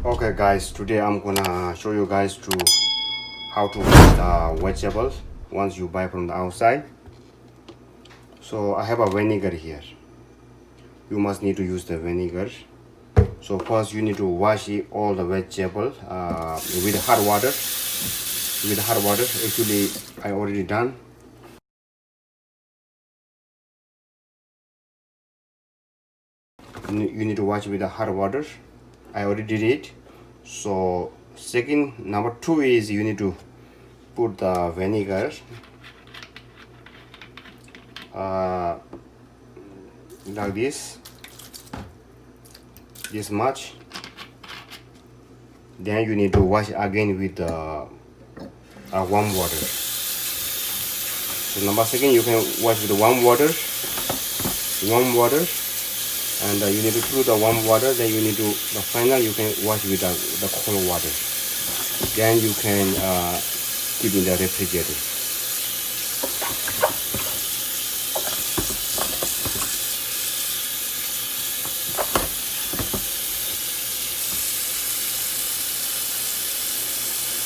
Okay guys, today I'm gonna show you guys to how to wash the vegetables once you buy from the outside. So I have a vinegar here. You must need to use the vinegar. So first you need to wash all the vegetables with hot water. With hot water, actually I already done. You need to wash with the hot water. I already did it. So second, number two is you need to put the vinegar uh, like this much. Then you need to wash again with warm water. So number second, you can wash with warm water, and you need to through the warm water. Then you need to the final you can wash with the cold water. Then you can keep in the refrigerator.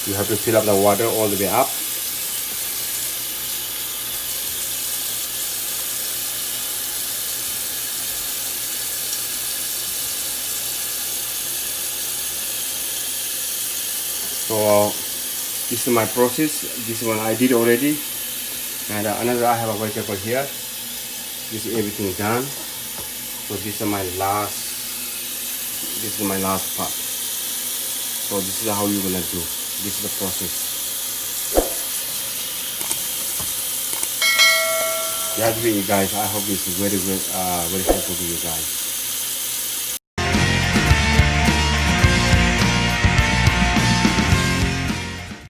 You have to fill up the water all the way up. So this is my process. This one I did already, and another I have a vegetable here. This is everything done. So this is my last. This is my last part. So this is how you're gonna do. This is the process. That's it, guys. I hope this is very helpful to you guys.